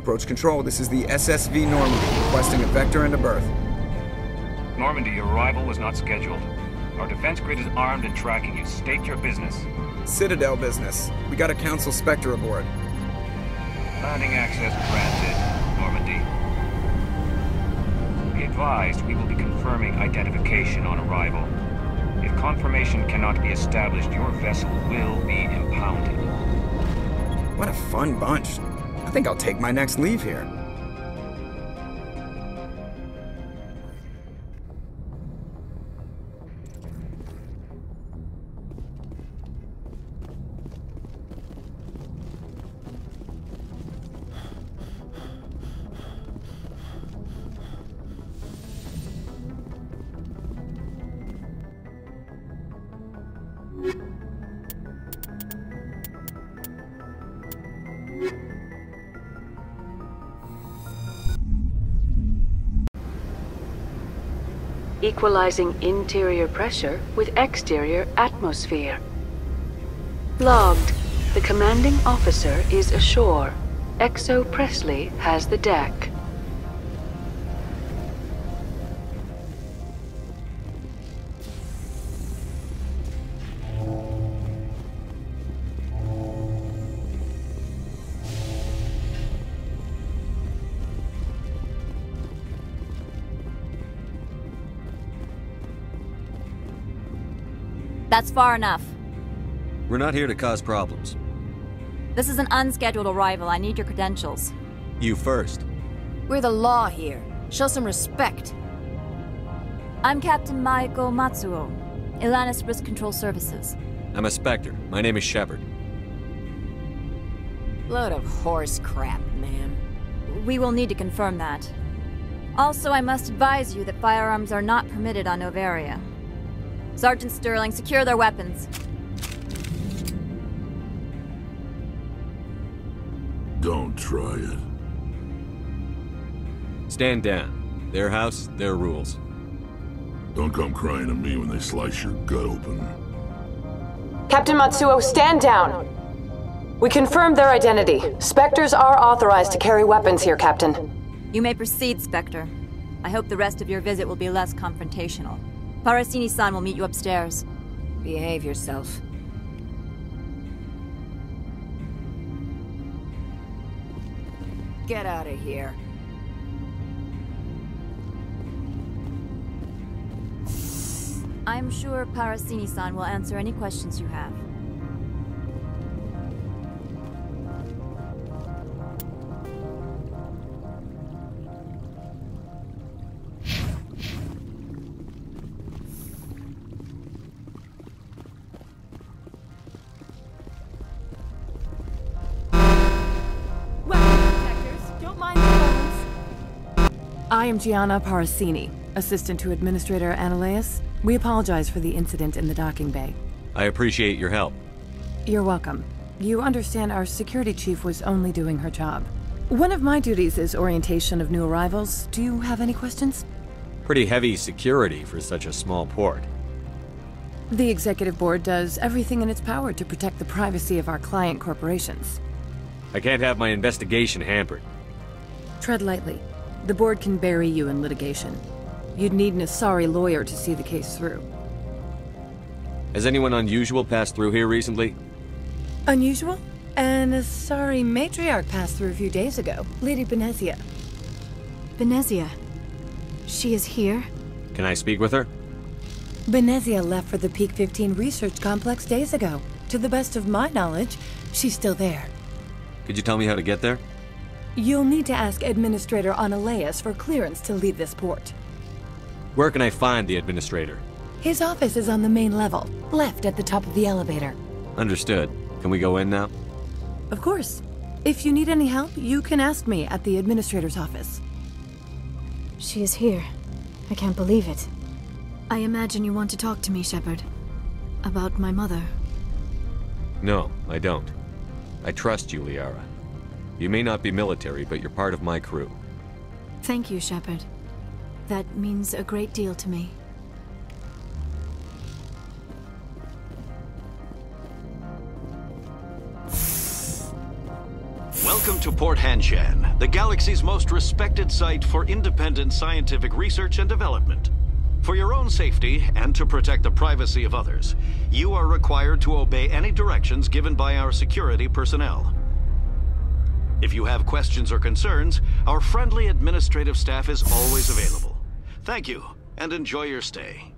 Approach Control, this is the SSV Normandy, requesting a vector and a berth. Normandy, your arrival was not scheduled. Our defense grid is armed and tracking you. State your business. Citadel business. We got a Council Spectre aboard. Landing access granted, Normandy. Be advised, we will be confirming identification on arrival. If confirmation cannot be established, your vessel will be impounded. What a fun bunch. I think I'll take my next leave here. Equalizing interior pressure with exterior atmosphere. Logged. The commanding officer is ashore. Exo Presley has the deck. That's far enough. We're not here to cause problems. This is an unscheduled arrival. I need your credentials. You first. We're the law here. Show some respect. I'm Captain Maiko Matsuo, Ilanis Risk Control Services. I'm a Spectre. My name is Shepard. Load of horse crap, man. We will need to confirm that. Also, I must advise you that firearms are not permitted on Novaria. Sergeant Sterling, secure their weapons. Don't try it. Stand down. Their house, their rules. Don't come crying to me when they slice your gut open. Captain Matsuo, stand down! We confirmed their identity. Spectres are authorized to carry weapons here, Captain. You may proceed, Spectre. I hope the rest of your visit will be less confrontational. Parasini-san will meet you upstairs. Behave yourself. Get out of here. I'm sure Parasini-san will answer any questions you have. I am Gianna Parasini, assistant to Administrator Ananias. We apologize for the incident in the docking bay. I appreciate your help. You're welcome. You understand our security chief was only doing her job. One of my duties is orientation of new arrivals. Do you have any questions? Pretty heavy security for such a small port. The executive board does everything in its power to protect the privacy of our client corporations. I can't have my investigation hampered. Tread lightly. The board can bury you in litigation. You'd need an asari lawyer to see the case through. Has anyone unusual passed through here recently? Unusual? An asari matriarch passed through a few days ago. Lady Benezia. Benezia? She is here? Can I speak with her? Benezia left for the Peak 15 research complex days ago. To the best of my knowledge, she's still there. Could you tell me how to get there? You'll need to ask Administrator Ananias for clearance to leave this port. Where can I find the Administrator? His office is on the main level, left at the top of the elevator. Understood. Can we go in now? Of course. If you need any help, you can ask me at the Administrator's office. She is here. I can't believe it. I imagine you want to talk to me, Shepard. About my mother. No, I don't. I trust you, Liara. You may not be military, but you're part of my crew. Thank you, Shepard. That means a great deal to me. Welcome Welcome to Port Hanshan, the galaxy's most respected site for independent scientific research and development. For your own safety and to protect the privacy of others, you are required to obey any directions given by our security personnel. If you have questions or concerns, our friendly administrative staff is always available. Thank you, and enjoy your stay.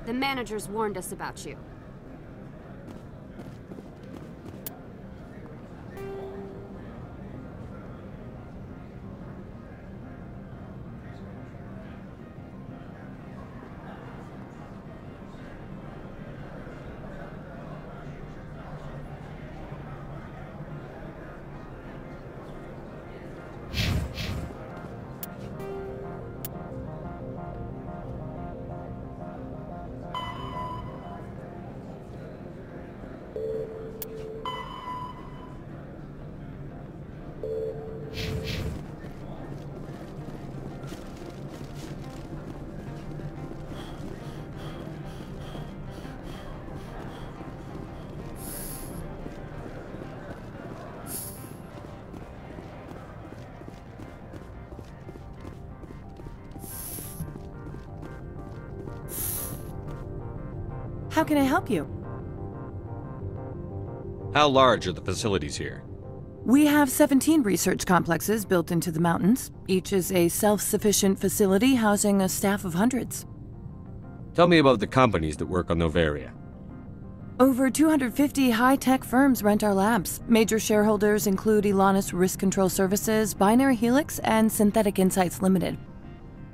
The managers warned us about you. How can I help you? How large are the facilities here? We have 17 research complexes built into the mountains. Each is a self-sufficient facility housing a staff of hundreds. Tell me about the companies that work on Noveria. Over 250 high-tech firms rent our labs. Major shareholders include Elanus Risk Control Services, Binary Helix, and Synthetic Insights Limited.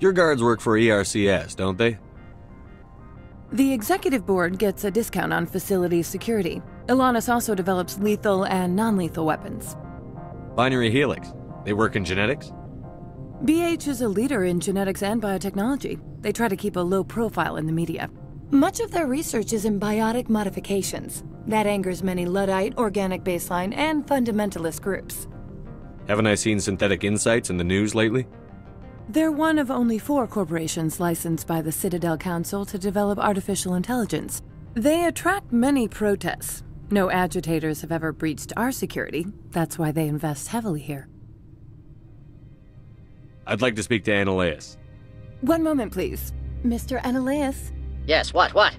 Your guards work for ERCS, don't they? The executive board gets a discount on facility security. Elanus also develops lethal and non-lethal weapons. Binary Helix. They work in genetics? BH is a leader in genetics and biotechnology. They try to keep a low profile in the media. Much of their research is in biotic modifications. That angers many Luddite, organic baseline, and fundamentalist groups. Haven't I seen Synthetic Insights in the news lately? They're one of only 4 corporations licensed by the Citadel Council to develop artificial intelligence. They attract many protests. No agitators have ever breached our security. That's why they invest heavily here. I'd like to speak to Annaleus. One moment, please. Mr. Annaleus? Yes, what?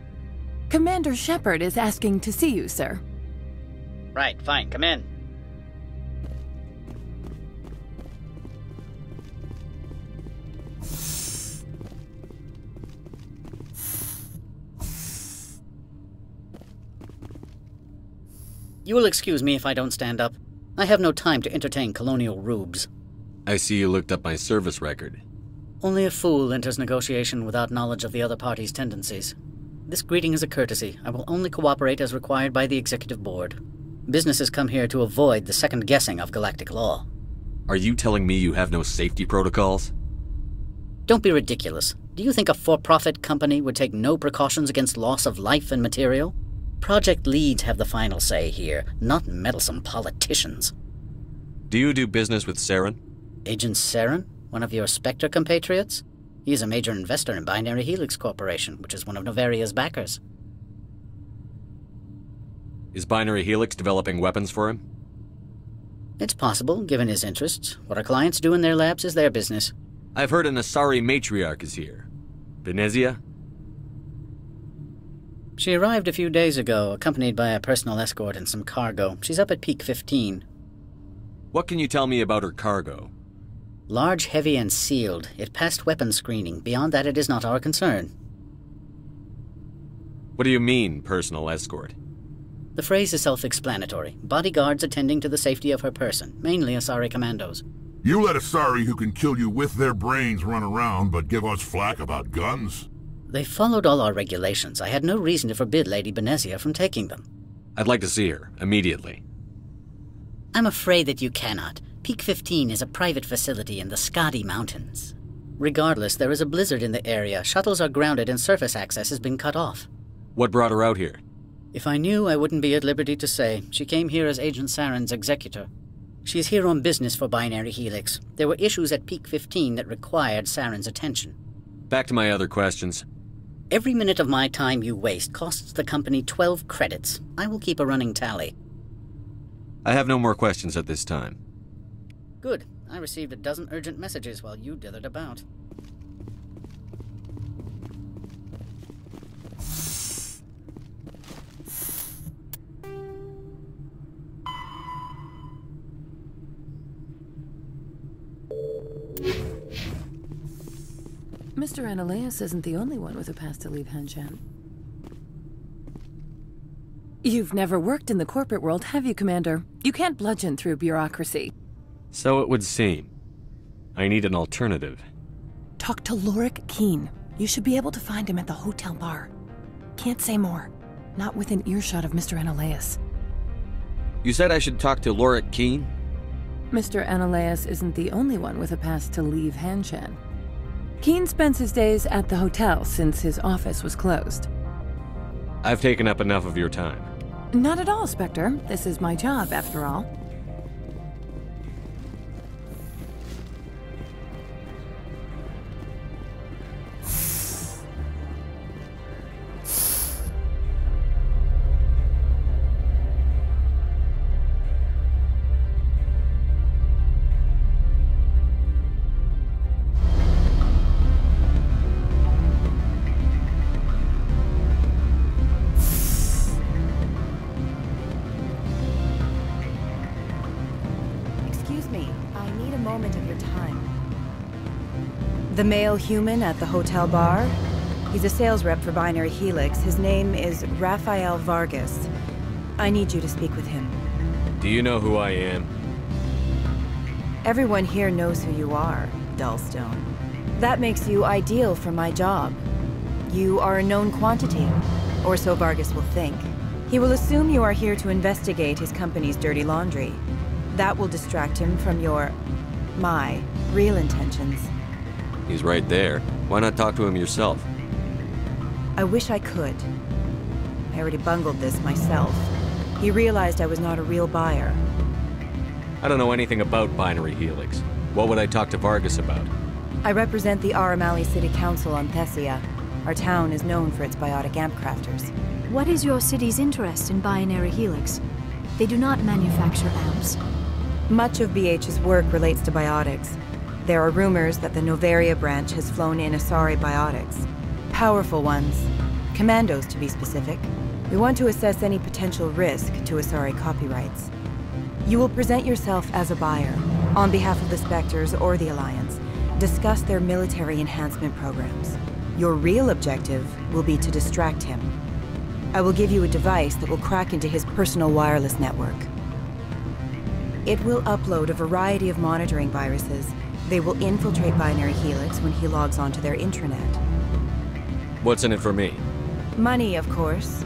Commander Shepard is asking to see you, sir. Right, fine, come in. You will excuse me if I don't stand up. I have no time to entertain colonial rubes. I see you looked up my service record. Only a fool enters negotiation without knowledge of the other party's tendencies. This greeting is a courtesy. I will only cooperate as required by the executive board. Businesses come here to avoid the second guessing of galactic law. Are you telling me you have no safety protocols? Don't be ridiculous. Do you think a for-profit company would take no precautions against loss of life and material? Project leads have the final say here, not meddlesome politicians. Do you do business with Saren? Agent Saren? One of your Spectre compatriots? He is a major investor in Binary Helix Corporation, which is one of Noveria's backers. Is Binary Helix developing weapons for him? It's possible, given his interests. What our clients do in their labs is their business. I've heard an Asari matriarch is here. Venezia? She arrived a few days ago, accompanied by a personal escort and some cargo. She's up at Peak 15. What can you tell me about her cargo? Large, heavy, and sealed. It passed weapons screening. Beyond that, it is not our concern. What do you mean, personal escort? The phrase is self-explanatory. Bodyguards attending to the safety of her person, mainly Asari commandos. You let Asari who can kill you with their brains run around, but give us flack about guns? They followed all our regulations. I had no reason to forbid Lady Benezia from taking them. I'd like to see her, immediately. I'm afraid that you cannot. Peak 15 is a private facility in the Skadi Mountains. Regardless, there is a blizzard in the area. Shuttles are grounded and surface access has been cut off. What brought her out here? If I knew, I wouldn't be at liberty to say. She came here as Agent Saren's executor. She is here on business for Binary Helix. There were issues at Peak 15 that required Saren's attention. Back to my other questions. Every minute of my time you waste costs the company 12 credits. I will keep a running tally. I have no more questions at this time. Good. I received a dozen urgent messages while you dithered about. Mr. Ananias isn't the only one with a pass to leave Hanshan. You've never worked in the corporate world, have you, Commander? You can't bludgeon through bureaucracy. So it would seem. I need an alternative. Talk to Lorik Keen. You should be able to find him at the hotel bar. Can't say more. Not within earshot of Mr. Ananias. You said I should talk to Lorik Keen? Mr. Ananias isn't the only one with a pass to leave Hanshan. Keen spends his days at the hotel since his office was closed. I've taken up enough of your time. Not at all, Spectre. This is my job, after all. The male human at the hotel bar? He's a sales rep for Binary Helix. His name is Rafael Vargas. I need you to speak with him. Do you know who I am? Everyone here knows who you are, Dullstone. That makes you ideal for my job. You are a known quantity, or so Vargas will think. He will assume you are here to investigate his company's dirty laundry. That will distract him from my real intentions. He's right there. Why not talk to him yourself? I wish I could. I already bungled this myself. He realized I was not a real buyer. I don't know anything about Binary Helix. What would I talk to Vargas about? I represent the Aramali City Council on Thessia. Our town is known for its biotic amp crafters. What is your city's interest in Binary Helix? They do not manufacture amps. Much of BH's work relates to biotics. There are rumors that the Novaria branch has flown in Asari biotics. Powerful ones. Commandos, to be specific. We want to assess any potential risk to Asari copyrights. You will present yourself as a buyer, on behalf of the Spectres or the Alliance. Discuss their military enhancement programs. Your real objective will be to distract him. I will give you a device that will crack into his personal wireless network. It will upload a variety of monitoring viruses. They will infiltrate Binary Helix when he logs onto their intranet. What's in it for me? Money, of course.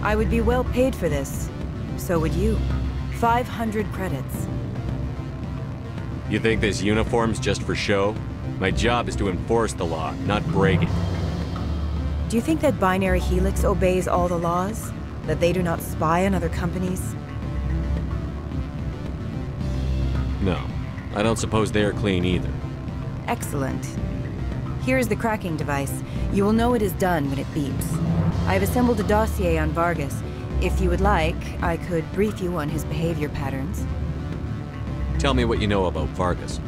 I would be well paid for this. So would you. 500 credits. You think this uniform's just for show? My job is to enforce the law, not break it. Do you think that Binary Helix obeys all the laws? That they do not spy on other companies? No. I don't suppose they're clean either. Excellent. Here is the cracking device. You will know it is done when it beeps. I have assembled a dossier on Vargas. If you would like, I could brief you on his behavior patterns. Tell me what you know about Vargas.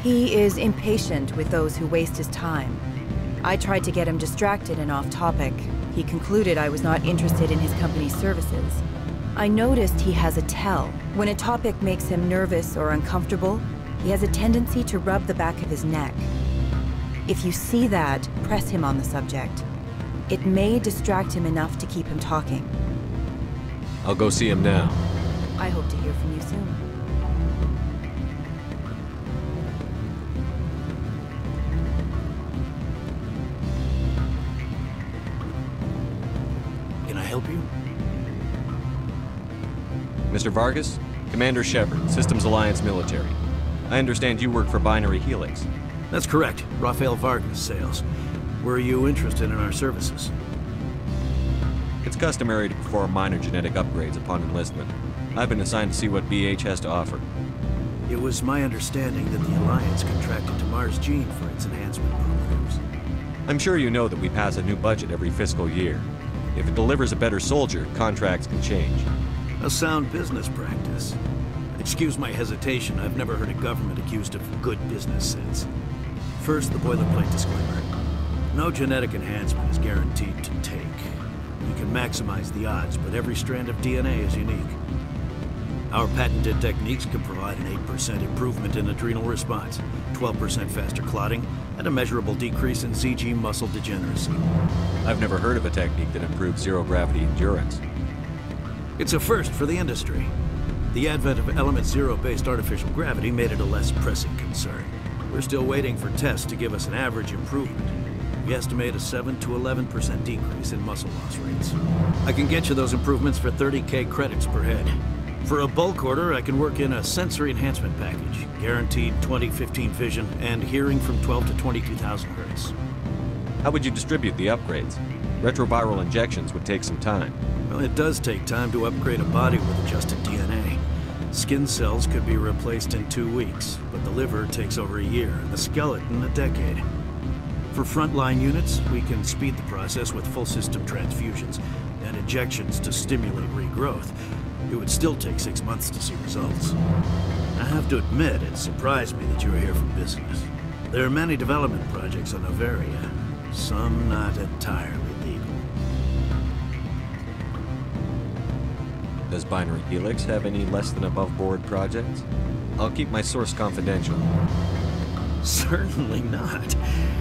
He is impatient with those who waste his time. I tried to get him distracted and off topic. He concluded I was not interested in his company's services. I noticed he has a tell. When a topic makes him nervous or uncomfortable, he has a tendency to rub the back of his neck. If you see that, press him on the subject. It may distract him enough to keep him talking. I'll go see him now. I hope to hear from you soon. Can I help you? Mr. Vargas? Commander Shepard, Systems Alliance Military. I understand you work for Binary Helix. That's correct. Rafael Vargas, sales. Were you interested in our services? It's customary to perform minor genetic upgrades upon enlistment. I've been assigned to see what BH has to offer. It was my understanding that the Alliance contracted to Mars Gene for its enhancement programs. I'm sure you know that we pass a new budget every fiscal year. If it delivers a better soldier, contracts can change. A sound business practice. Excuse my hesitation, I've never heard a government accused of good business sense. First, the boilerplate disclaimer. No genetic enhancement is guaranteed to take. You can maximize the odds, but every strand of DNA is unique. Our patented techniques can provide an 8% improvement in adrenal response, 12% faster clotting, and a measurable decrease in CG muscle degeneracy. I've never heard of a technique that improves zero-gravity endurance. It's a first for the industry. The advent of element zero-based artificial gravity made it a less pressing concern. We're still waiting for tests to give us an average improvement. We estimate a 7 to 11% decrease in muscle loss rates. I can get you those improvements for 30K credits per head. For a bulk order, I can work in a sensory enhancement package, guaranteed 20/15 vision, and hearing from 12 to 22,000 hertz. How would you distribute the upgrades? Retroviral injections would take some time. Well, it does take time to upgrade a body with adjusted DNA. Skin cells could be replaced in 2 weeks, but the liver takes over a year, and the skeleton a decade. For frontline units, we can speed the process with full system transfusions and injections to stimulate regrowth. It would still take 6 months to see results. I have to admit, it surprised me that you were here for business. There are many development projects on Noveria, some not entirely legal. Does Binary Helix have any less than above-board projects? I'll keep my source confidential. Certainly not.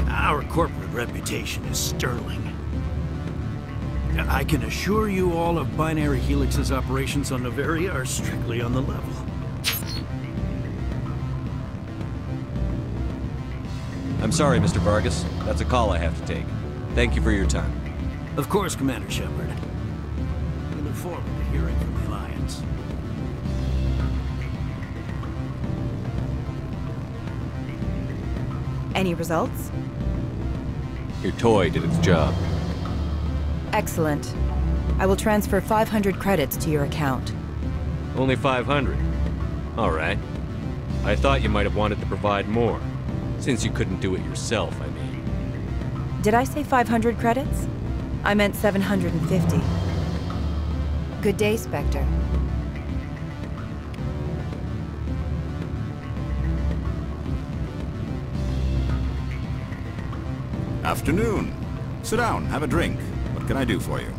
Our corporate reputation is sterling. I can assure you all of Binary Helix's operations on Noveria are strictly on the level. I'm sorry, Mr. Vargas. That's a call I have to take. Thank you for your time. Of course, Commander Shepard. We look forward to hearing from the Alliance. Any results? Your toy did its job. Excellent. I will transfer 500 credits to your account. Only 500? All right. I thought you might have wanted to provide more. Since you couldn't do it yourself, I mean. Did I say 500 credits? I meant 750. Good day, Spectre. Afternoon. Sit down, have a drink. What can I do for you?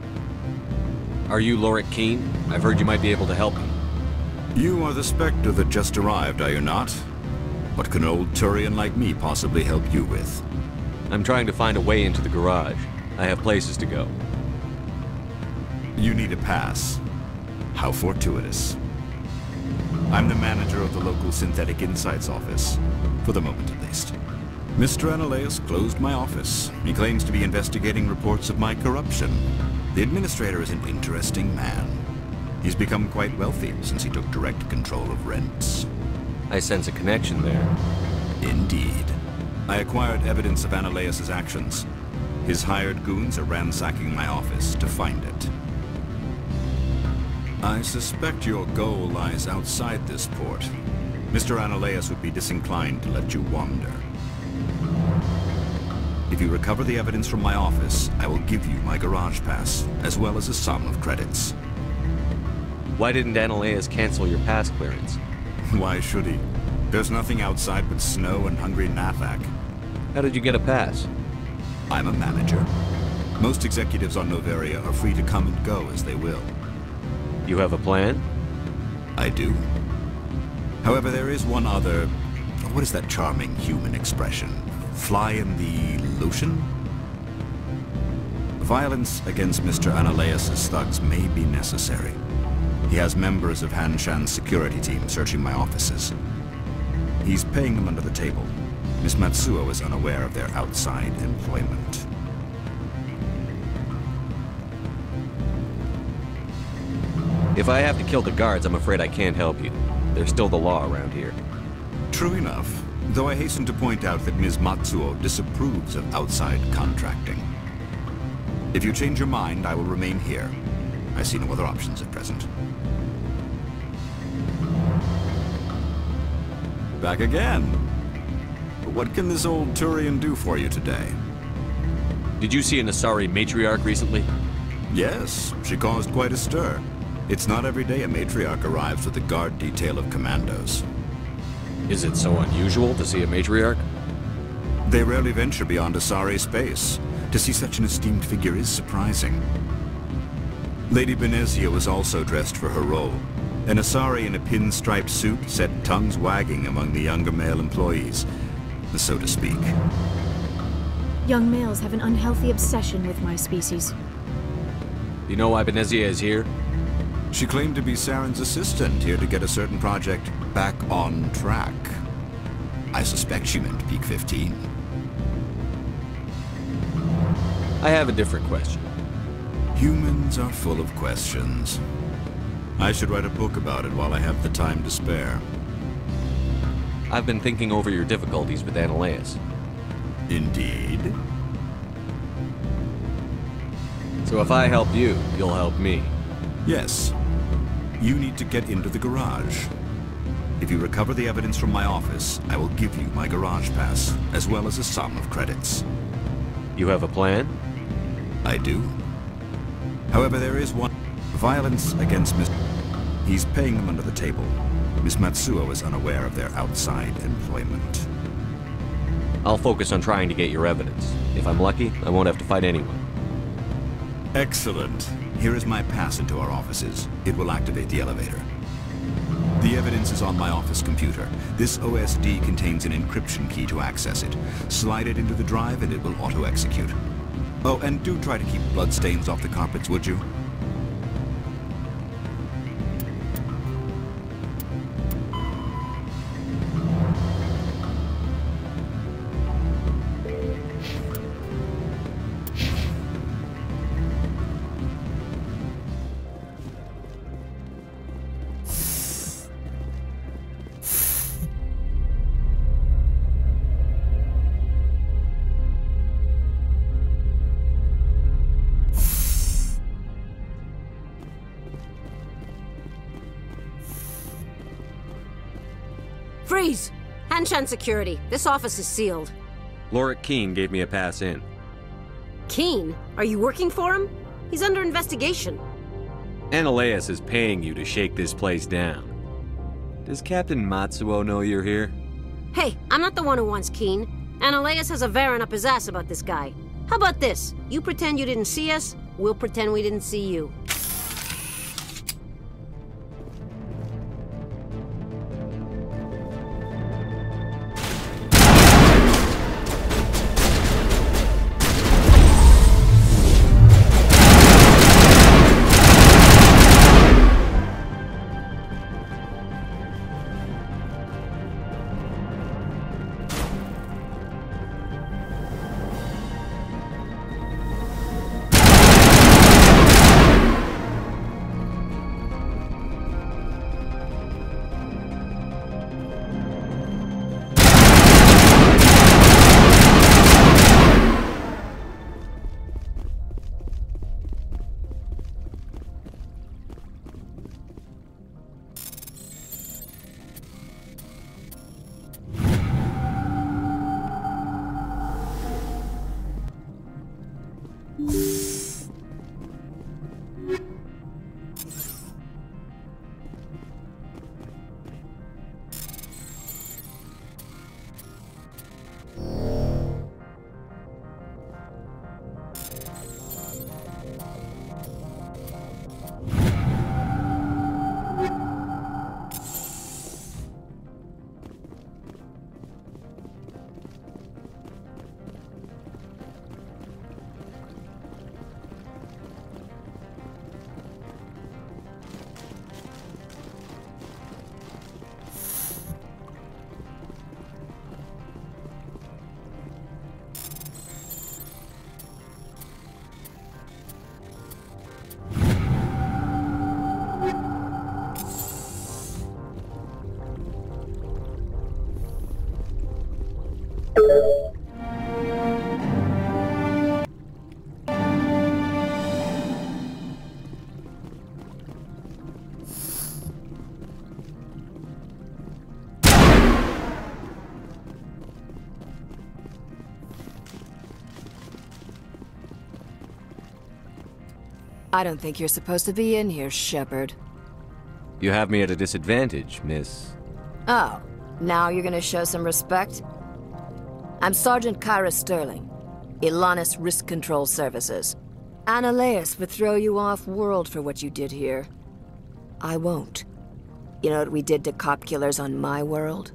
Are you Lorik Keen? I've heard you might be able to help me. You are the Spectre that just arrived, are you not? What can an old Turian like me possibly help you with? I'm trying to find a way into the garage. I have places to go. You need a pass. How fortuitous. I'm the manager of the local Synthetic Insights office. For the moment, at least. Mr. Analaeus closed my office. He claims to be investigating reports of my corruption. The administrator is an interesting man. He's become quite wealthy since he took direct control of rents. I sense a connection there. Indeed. I acquired evidence of Analaeus' actions. His hired goons are ransacking my office to find it. I suspect your goal lies outside this port. Mr. Analaeus would be disinclined to let you wander. If you recover the evidence from my office, I will give you my garage pass, as well as a sum of credits. Why didn't Analaeus cancel your pass clearance? Why should he? There's nothing outside but snow and hungry Nafak. How did you get a pass? I'm a manager. Most executives on Noveria are free to come and go as they will. You have a plan? I do. However, there is one other... What is that charming human expression? Fly in the lotion? Violence against Mr. Analaeus' thugs may be necessary. He has members of Han Shan's security team searching my offices. He's paying them under the table. Miss Matsuo is unaware of their outside employment. If I have to kill the guards, I'm afraid I can't help you. There's still the law around here. True enough, though I hasten to point out that Ms. Matsuo disapproves of outside contracting. If you change your mind, I will remain here. I see no other options at present. Back again. What can this old Turian do for you today? Did you see an Asari matriarch recently? Yes, she caused quite a stir. It's not every day a matriarch arrives with a guard detail of commandos. Is it so unusual to see a matriarch? They rarely venture beyond Asari space. To see such an esteemed figure is surprising. Lady Benezia was also dressed for her role. An Asari in a pinstriped suit set tongues wagging among the younger male employees, so to speak. Young males have an unhealthy obsession with my species. Do you know why Benezia is here? She claimed to be Saren's assistant, here to get a certain project back on track. I suspect she meant Peak 15. I have a different question. Humans are full of questions. I should write a book about it while I have the time to spare. I've been thinking over your difficulties with Analeus. Indeed? So if I help you, you'll help me. Yes. You need to get into the garage. If you recover the evidence from my office, I will give you my garage pass, as well as a sum of credits. You have a plan? I do. However, there is one. Violence against Miss... He's paying them under the table. Miss Matsuo is unaware of their outside employment. I'll focus on trying to get your evidence. If I'm lucky, I won't have to fight anyone. Excellent. Here is my pass into our offices. It will activate the elevator. The evidence is on my office computer. This OSD contains an encryption key to access it. Slide it into the drive and it will auto-execute. Oh, and do try to keep bloodstains off the carpets, would you? Freeze! Hanshan security. This office is sealed. Lorik Keen gave me a pass in. Keen? Are you working for him? He's under investigation. Analeus is paying you to shake this place down. Does Captain Matsuo know you're here? Hey, I'm not the one who wants Keen. Analeus has a Varen up his ass about this guy. How about this? You pretend you didn't see us, we'll pretend we didn't see you. I don't think you're supposed to be in here, Shepard. You have me at a disadvantage, miss. Oh, now you're gonna show some respect? I'm Sergeant Kyra Sterling, Ilanis Risk Control Services. Analeas would throw you off-world for what you did here. I won't. You know what we did to cop killers on my world?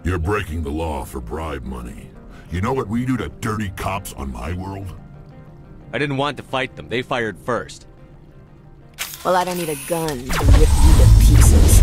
You're breaking the law for bribe money. You know what we do to dirty cops on my world? I didn't want to fight them. They fired first. Well, I don't need a gun to rip you to pieces.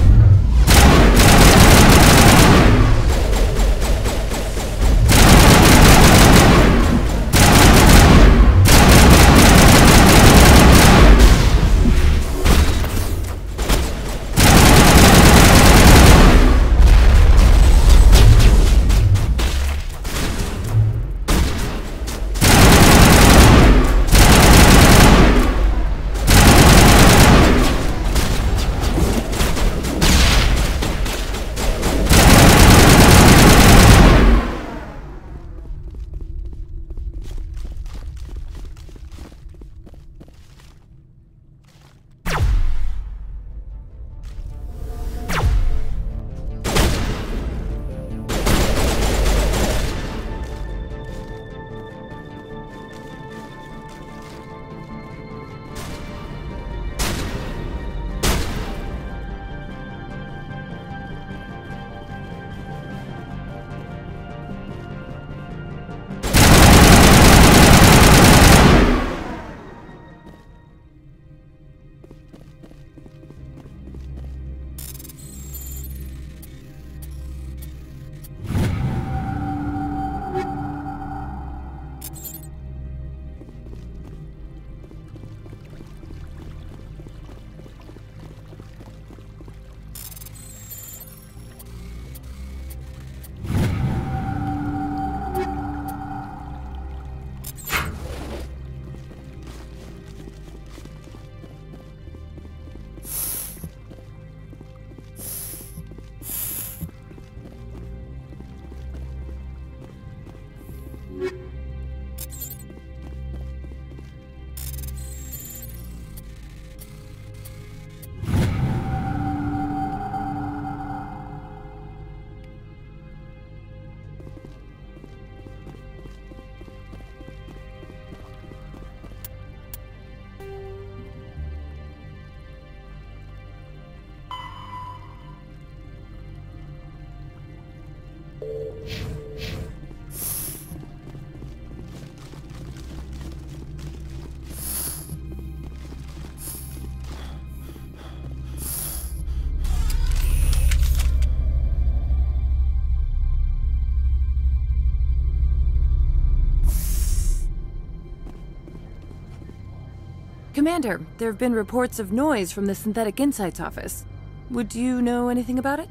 Commander, there have been reports of noise from the Synthetic Insights office. Would you know anything about it?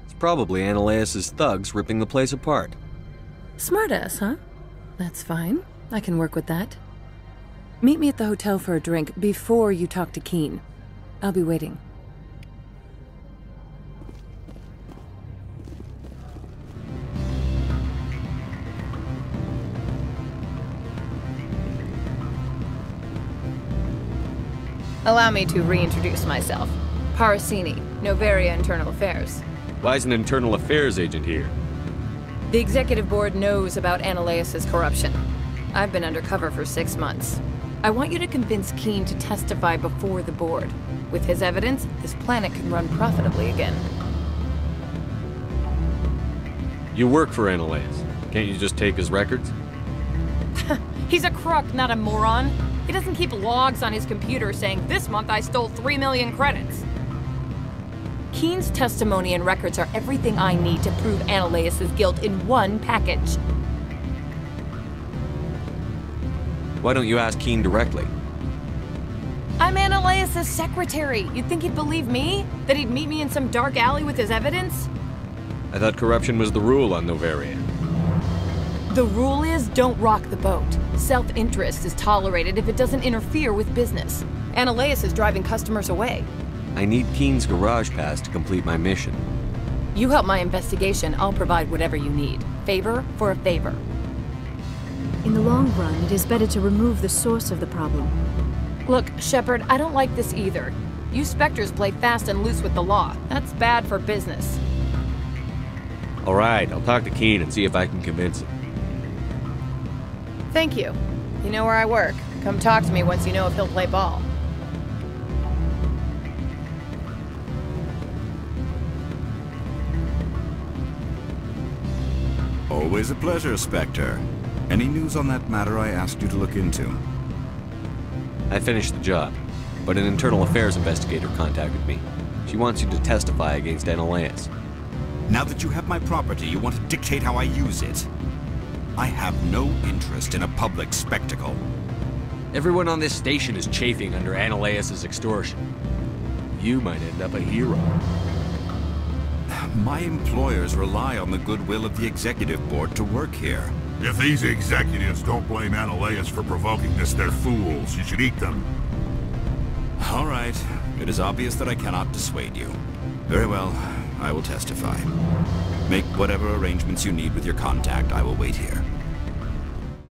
It's probably Analeas' thugs ripping the place apart. Smartass, huh? That's fine. I can work with that. Meet me at the hotel for a drink before you talk to Keen. I'll be waiting. Allow me to reintroduce myself. Parasini, Novaria Internal Affairs. Why is an internal affairs agent here? The executive board knows about Analeas' corruption. I've been undercover for 6 months. I want you to convince Keen to testify before the board. With his evidence, this planet can run profitably again. You work for Analeas. Can't you just take his records? He's a crook, not a moron. He doesn't keep logs on his computer saying, "This month I stole 3 million credits." Keen's testimony and records are everything I need to prove Analeas' guilt in one package. Why don't you ask Keen directly? I'm Analeas' secretary. You'd think he'd believe me? That he'd meet me in some dark alley with his evidence? I thought corruption was the rule on Novaria. The rule is, don't rock the boat. Self-interest is tolerated if it doesn't interfere with business. Analeas is driving customers away. I need Keen's garage pass to complete my mission. You help my investigation, I'll provide whatever you need. Favor for a favor. In the long run, it is better to remove the source of the problem. Look, Shepard, I don't like this either. You Spectres play fast and loose with the law. That's bad for business. All right, I'll talk to Keen and see if I can convince him. Thank you. You know where I work. Come talk to me once you know if he'll play ball. Always a pleasure, Spectre. Any news on that matter I asked you to look into? I finished the job, but an internal affairs investigator contacted me. She wants you to testify against Analeas. Now that you have my property, you want to dictate how I use it. I have no interest in a public spectacle. Everyone on this station is chafing under Analeas' extortion. You might end up a hero. My employers rely on the goodwill of the executive board to work here. If these executives don't blame Analeas for provoking this, they're fools. You should eat them. All right. It is obvious that I cannot dissuade you. Very well. I will testify. Make whatever arrangements you need with your contact. I will wait here.